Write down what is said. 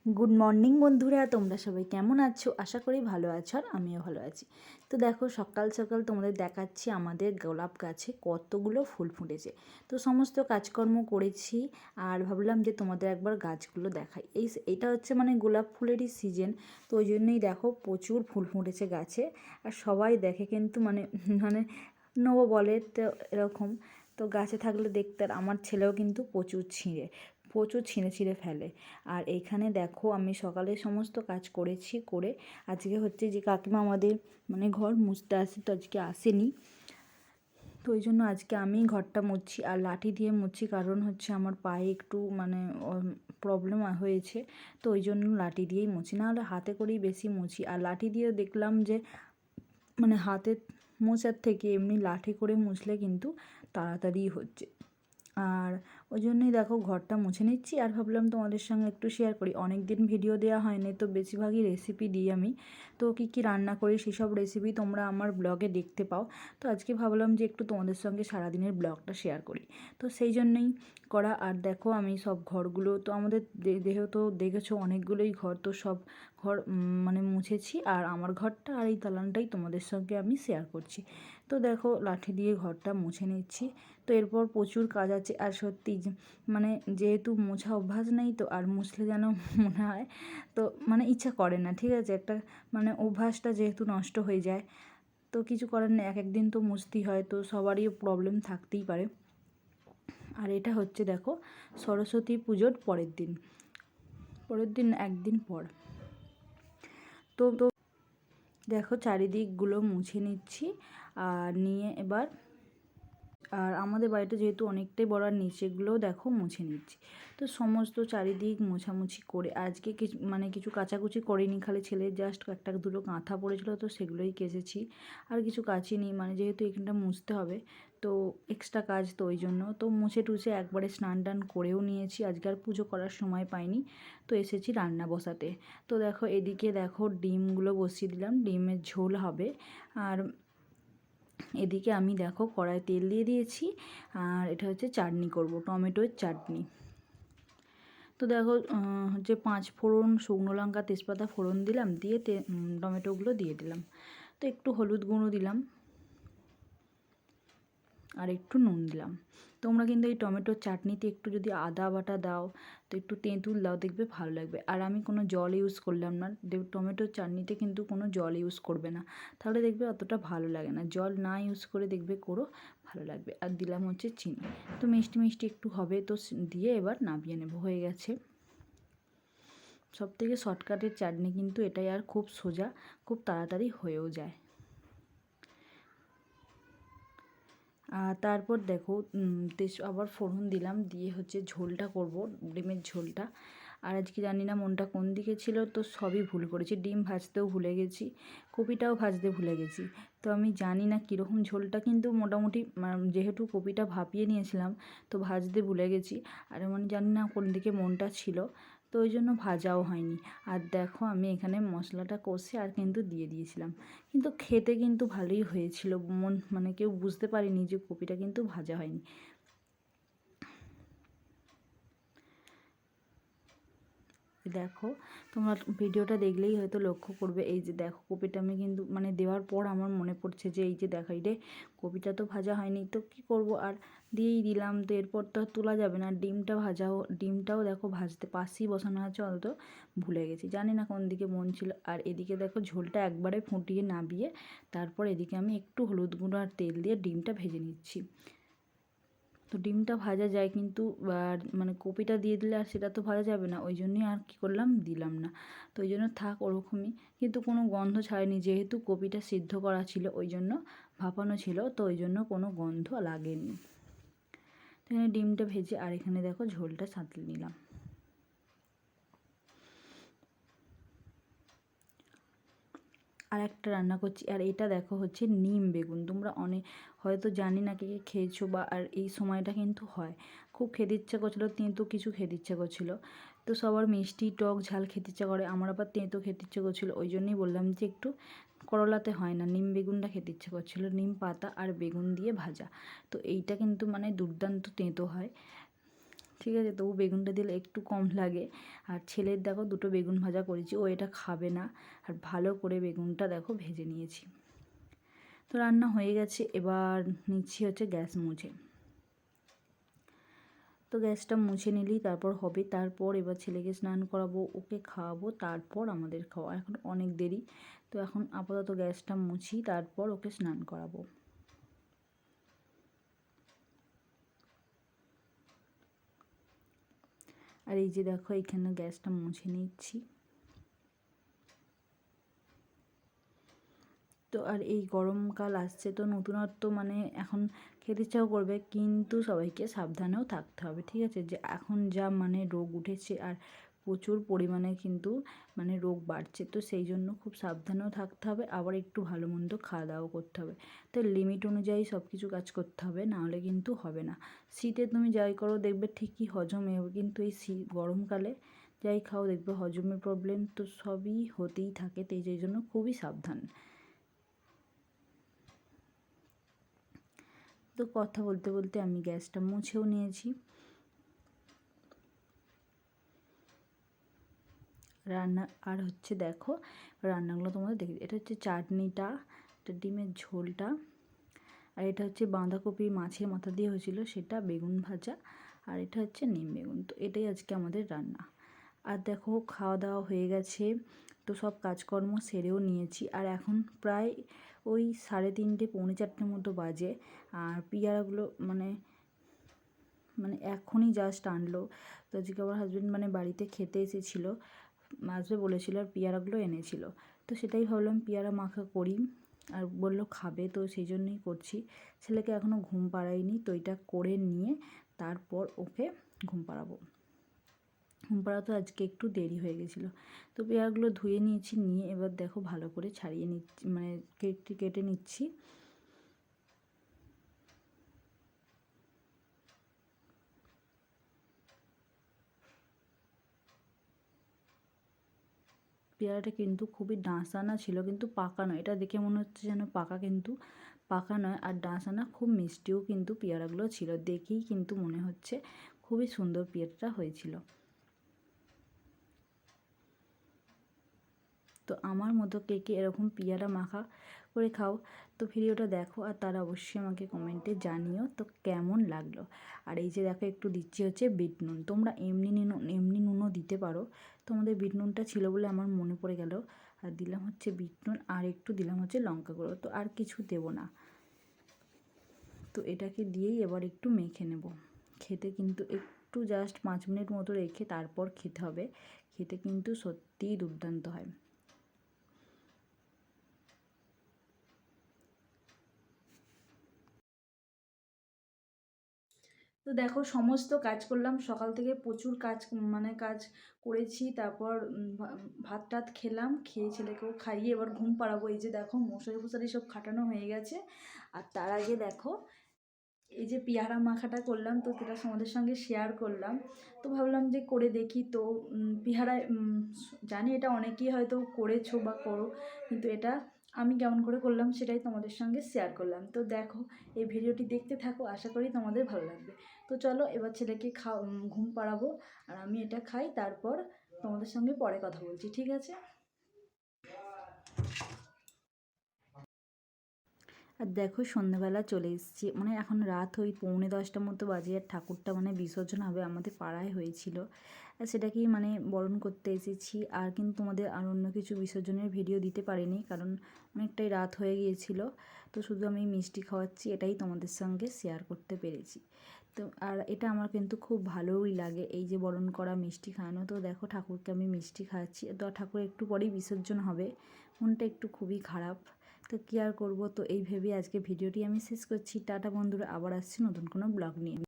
Good morning বন্ধুরা, তোমরা সবাই কেমন আছো? আশা করি ভালো আছো আর আমিও ভালো আছি। তো দেখো, সকাল সকাল তোমাদের দেখাচ্ছি আমাদের গোলাপ গাছে কতগুলো ফুল ফুটেছে। তো সমস্ত কাজকর্ম করেছি আর ভাবলাম যে তোমাদের একবার গাছগুলো দেখাই। এটা হচ্ছে মানে গোলাপ ফুলেরই সিজন, তো ওই জন্যই দেখো প্রচুর ফুল ফুটেছে গাছে। আর সবাই দেখে কিন্তু মানে মানে নেবো বলে, তো এরকম। তো গাছে থাকলে দেখতে, আর আমার ছেলেও কিন্তু প্রচুর ছিঁড়ে ছিঁড়ে ফেলে। আর এইখানে দেখো আমি সকালে সমস্ত কাজ করেছি, করে আজকে হচ্ছে যে কাকিমা আমাদের মানে ঘর মুছতে আসে, তো আজকে আসেনি। তো ওই জন্য আজকে আমি ঘরটা মুছছি আর লাঠি দিয়ে মুছছি, কারণ হচ্ছে আমার পায়ে একটু মানে প্রবলেম হয়েছে, তো ওই জন্য লাঠি দিয়েই মুছি, নাহলে হাতে করেই বেশি মুছি। আর লাঠি দিয়ে দেখলাম যে মানে হাতে মোছার থেকে এমনি লাঠি করে মুছলে কিন্তু তাড়াতাড়ি হচ্ছে। আর ওই জন্যই দেখো ঘরটা মুছে নিচ্ছি। আর ভাবলাম তোমাদের সঙ্গে একটু শেয়ার করি, অনেক দিন ভিডিও দেওয়া হয়নি, তো বেশিরভাগই রেসিপি দিই আমি। তো কী কী রান্না করি সেসব রেসিপি তোমরা আমার ব্লগে দেখতে পাও। তো আজকে ভাবলাম যে একটু তোমাদের সঙ্গে সারাদিনের ব্লগটা শেয়ার করি, তো সেই জন্যই করা। আর দেখো আমি সব ঘরগুলো তো আমাদের যেহেতু দেখেছো অনেকগুলোই ঘর, তো সব ঘর মানে মুছেছি। আর আমার ঘরটা আর এই দালানটাই তোমাদের সঙ্গে আমি শেয়ার করছি। তো দেখো লাঠি দিয়ে ঘরটা মুছে নিচ্ছি। তো এরপর প্রচুর কাজ আছে। আর সত্যি মানে যেহেতু মোছা অভ্যাস নেই, তো আর মুছলে যেন মনে হয়, তো মানে ইচ্ছা করে না, ঠিক আছে, একটা মানে অভ্যাসটা যেহেতু নষ্ট হয়ে যায়, তো কিছু করার নেই, এক একদিন তো মুছতেই হয়, তো সবারই প্রবলেম থাকতেই পারে। আর এটা হচ্ছে দেখো সরস্বতী পুজোর পরের দিন একদিন পর। তো দেখো চারিদিকগুলো মুছে নিচ্ছি আর নিয়ে এবার, আর আমাদের বাড়িটা যেহেতু অনেকটাই বড়, আর নিচেগুলোও দেখো মুছে নিচ্ছি। তো সমস্ত চারিদিক মোছামুছি করে আজকে কিছু কাচাকুচি করিনি, খালি ছেলের জাস্ট একটা দুটো কাঁথা পড়েছিলো, তো সেগুলোই কেচেছি। আর কিছু কাচিনি, মানে যেহেতু এখানটা মুছতে হবে, তো এক্সট্রা কাজ, তো ওই জন্য তো মুছে টুছে একবারে স্নান টান করেও নিয়েছি। আজকে আর পুজো করার সময় পাইনি, তো এসেছি রান্না বসাতে। তো দেখো এদিকে দেখো ডিমগুলো বসিয়ে দিলাম, ডিমের ঝোল হবে। আর এদিকে আমি দেখো কড়াই তেল দিয়ে দিয়েছি, আর এটা হচ্ছে চাটনি করব, টমেটোর চাটনি। তো দেখো হচ্ছে 5 ফোড়ন, শুকনো লঙ্কা, তেজপাতা ফোড়ন দিলাম, দিয়ে টমেটোগুলো দিয়ে দিলাম। তো একটু হলুদ গুঁড়ো দিলাম আর একটু নুন দিলাম। তোমরা কিন্তু এই টমেটোর চাটনিতে একটু যদি আদা বাটা দাও, তো একটু তেঁতুল দাও, দেখবে ভালো লাগবে। আর আমি কোনো জল ইউজ করলাম না, টমেটোর চাটনিতে কিন্তু কোনো জল ইউজ করবে না, তাহলে দেখবে অতটা ভালো লাগে না। জল না ইউজ করে দেখবে করো, ভালো লাগবে। আর দিলাম হচ্ছে চিনি, তো মিষ্টি মিষ্টি একটু হবে, তো দিয়ে এবার নামিয়ে নেব, হয়ে গেছে। সবথেকে শর্টকাটের চাটনি কিন্তু এটাই, আর খুব সোজা, খুব তাড়াতাড়ি হয়েও যায়। আর তারপর দেখো আবার ফোড়ন দিলাম, দিয়ে হচ্ছে ঝোলটা করব, ডিমের ঝোলটা। আর আজকে জানি না মনটা কোন দিকে ছিল, তো সবই ভুল করেছি, ডিম ভাজতেও ভুলে গেছি, কপিটাও ভাজতে ভুলে গেছি। তো আমি জানি না কীরকম ঝোলটা, কিন্তু মোটামুটি যেহেতু কপিটা ভাপিয়ে নিয়েছিলাম, তো ভাজতে ভুলে গেছি। আর মানে জানি না কোন দিকে মনটা ছিল, তো ওই জন্য ভাজাও হয়নি। আর দেখো আমি এখানে মশলাটা কষে আর কিন্তু দিয়ে দিয়েছিলাম, কিন্তু খেতে কিন্তু ভালোই হয়েছিল। মানে কেউ বুঝতে পারেনি যে কপিটা কিন্তু ভাজা হয়নি। দেখো তোমরা ভিডিওটা দেখলেই হয়তো লক্ষ্য করবে, এই যে দেখো কপিটা আমি কিন্তু মানে দেওয়ার পর আমার মনে পড়ছে যে এই যে দেখাই রে, কপিটা তো ভাজা হয়নি, তো কি করব, আর দিয়েই দিলাম। তো এরপর তো আর তোলা যাবে না, ডিমটাও দেখো ভাজতে পাশেই বসানো আছে, অত ভুলে গেছি, জানি না কোন দিকে মন ছিল। আর এদিকে দেখো ঝোলটা একবারে ফুটিয়ে নাবিয়ে, তারপর এদিকে আমি একটু হলুদ গুঁড়ো আর তেল দিয়ে ডিমটা ভেজে নিচ্ছি। তো ডিমটা ভাজা যায়, কিন্তু আর মানে কপিটা দিয়ে দিলে আর সেটা তো ভাজা যাবে না, ওই জন্যই আর কী করলাম, দিলাম না। তো ওই জন্য থাক ওরকমই, কিন্তু কোনো গন্ধ ছাড়েনি, যেহেতু কপিটা সিদ্ধ করা ছিল, ওই জন্য ভাপানো ছিল, তো ওই জন্য কোনো গন্ধ লাগেনি। তো এখানে ডিমটা ভেজে আর এখানে দেখো ঝোলটা সাঁতলে নিলাম। আর একটা রান্না করছি, আর এটা দেখো হচ্ছে নিম বেগুন। তোমরা হয়তো জানি না কে কে খেয়েছো, বা আর এই সময়টা কিন্তু হয়, খুব খেতে ইচ্ছা করছিলো, তেঁতো কিছু খেতে ইচ্ছা করছিলো। তো সবার মিষ্টি টক ঝাল খেতে ইচ্ছা করে, আমার আবার তেঁতো খেতে ইচ্ছে করছিলো, ওই জন্যই বললাম যে একটু, করলাতে হয় না, নিম বেগুনটা খেতে ইচ্ছে করছিলো, নিম পাতা আর বেগুন দিয়ে ভাজা। তো এইটা কিন্তু মানে দুর্দান্ত তেঁতো হয়, ঠিক আছে, তবু বেগুনটা দিলে একটু কম লাগে। আর ছেলের দেখো দুটো বেগুন ভাজা করেছি, ও এটা খাবে না। আর ভালো করে বেগুনটা দেখো ভেজে নিয়েছি। তো রান্না হয়ে গেছে, এবার নিচ্ছি হচ্ছে গ্যাস মুছে। তো গ্যাসটা মুছে নিলেই তারপর হবে। তারপর এবার ছেলেকে স্নান করাবো, ওকে খাওয়াবো, তারপর আমাদের খাওয়া। এখন অনেক দেরি, তো এখন আপাতত গ্যাসটা মুছি, তারপর ওকে স্নান করাবো। আর এই যে দেখো এখানে গ্যাসটা মুছে নিচ্ছি। তো আর এই গরমকাল আসছে, তো নতুনত্ব মানে এখন খেতে ইচ্ছাও করবে, কিন্তু সবাইকে সাবধানেও থাকতে হবে। ঠিক আছে, যে এখন যা মানে রোগ উঠেছে আর প্রচুর পরিমাণে কিন্তু মানে রোগ বাড়ছে, তো সেই জন্য খুব সাবধানেও থাকতে হবে। আবার একটু ভালো মন্দ খাওয়া দাওয়া করতে হবে। তো লিমিট অনুযায়ী সব কিছু কাজ করতে হবে, নাহলে কিন্তু হবে না। শীতে তুমি যাই করো দেখবে ঠিকই হজমে হবে, কিন্তু এই গরমকালে যাই খাও দেখবে হজমের প্রবলেম তো সবই হতেই থাকে। তো এই জন্য খুবই সাবধান। তো কথা বলতে বলতে আমি গ্যাসটা মুছেও নিয়েছি। রান্না আর হচ্ছে দেখো রান্নাগুলো তোমাদের দেখে, এটা হচ্ছে চাটনিটা, এটা ডিমের ঝোলটা, আর এটা হচ্ছে বাঁধাকপি মাছের মাথা দিয়ে হয়েছিল সেটা, বেগুন ভাজা, আর এটা হচ্ছে নিম বেগুন। তো এটাই আজকে আমাদের রান্না। আর দেখো খাওয়া দাওয়া হয়ে গেছে, তো সব কাজকর্ম সেরেও নিয়েছি। আর এখন প্রায় ওই 3:30 পৌনে 4টের মতো বাজে। আর পিয়ারাগুলো মানে মানে এখনই জাস্ট আনলো। তো আজকে আমার হাজব্যান্ড মানে বাড়িতে খেতে এসেছিলো, আসবে বলেছিল, আর পেয়ারাগুলো এনেছিল। তো সেটাই ভাবলাম পেয়ারা মাখা করি, আর বললো খাবে, তো সেই জন্যই করছি। ছেলেকে এখনও ঘুম পাড়াইনি, তো এটা করে নিয়ে তারপর ওকে ঘুম পাড়াবো। ঘুম পাড়াতে আজকে একটু দেরি হয়ে গেছিলো। তো পেয়ারাগুলো ধুয়ে নিয়েছি, নিয়ে এবার দেখো ভালো করে ছাড়িয়ে নিচ্ছি, মানে কেটে নিচ্ছি। পেয়ারাটা কিন্তু খুবই ডাঁসানা ছিল, কিন্তু পাকা নয়। এটা দেখে মনে হচ্ছে যেন পাকা, কিন্তু পাকা নয়। আর ডাঁসানা খুব মিষ্টিও কিন্তু পেয়ারাগুলো ছিল, দেখেই কিন্তু মনে হচ্ছে খুবই সুন্দর পেয়ারাটা হয়েছিল। তো আমার মতো কে কে এরকম পেয়ারা মাখা করে খাও, তো ভিডিওটা দেখো, আর তারা অবশ্যই আমাকে কমেন্টে জানিও তো কেমন লাগলো। আর এই যে দেখো একটু দিচ্ছি হচ্ছে বিট নুন, তোমরা এমনি নুনও দিতে পারো। তোমাদের বিট নুনটা ছিল বলে আমার মনে পড়ে গেল, আর দিলাম হচ্ছে বিট নুন, আর একটু দিলাম হচ্ছে লঙ্কা গুঁড়ো, তো আর কিছু দেবো না। তো এটাকে দিয়েই এবার একটু মেখে নেব। খেতে কিন্তু একটু জাস্ট 5 মিনিট মতো রেখে তারপর খেতে হবে, খেতে কিন্তু সত্যিই দুর্দান্ত হয়। তো দেখো সমস্ত কাজ করলাম, সকাল থেকে প্রচুর কাজ মানে কাজ করেছি। তারপর ভাত টাত খেলাম, খেয়ে ছেলেকেও খাইয়ে এবার ঘুম পাড়াবো। এই যে দেখো মশারি ফশারি সব খাটানো হয়ে গেছে। আর তার আগে দেখো এই যে পেয়ারা মাখাটা করলাম, তো সেটা তোমাদের সঙ্গে শেয়ার করলাম। তো ভাবলাম যে করে দেখি। তো পেয়ারায় জানি এটা অনেকেই হয়তো করেছো বা করো, কিন্তু এটা আমি কেমন করে করলাম সেটাই তোমাদের সঙ্গে শেয়ার করলাম। তো দেখো এই ভিডিওটি দেখতে থাকো, আশা করি তোমাদের ভালো লাগবে। তো চলো এবার ছেলেকে ঘুম পাড়াবো, আর আমি এটা খাই, তারপর তোমাদের সঙ্গে পরে কথা বলছি, ঠিক আছে? আর দেখো সন্ধ্যেবেলা চলে এসেছি, মানে এখন রাত ওই পৌনে 10টার মতো বাজে। আর ঠাকুরটা মানে বিসর্জন হবে, আমাদের পাড়ায় হয়েছিল, আর সেটাকেই মানে বরণ করতে এসেছি। আর কিন্তু তোমাদের আর অন্য কিছু বিসর্জনের ভিডিও দিতে পারিনি, কারণ অনেকটাই রাত হয়ে গিয়েছিল। তো শুধু আমি মিষ্টি খাওয়াচ্ছি, এটাই তোমাদের সঙ্গে শেয়ার করতে পেরেছি। তো আর এটা আমার কিন্তু খুব ভালোই লাগে, এই যে বরণ করা মিষ্টি খাওয়ানো। তো দেখো ঠাকুরকে আমি মিষ্টি খাওয়াচ্ছি, তো ঠাকুর একটু পরেই বিসর্জন হবে। মনটা একটু খুবই খারাপ, তো কী আর করবো। তো এই ভেবে আজকে ভিডিওটি আমি শেষ করছি। টাটা বন্ধুরা, আবার আসছি নতুন কোনো ব্লগ নিয়ে।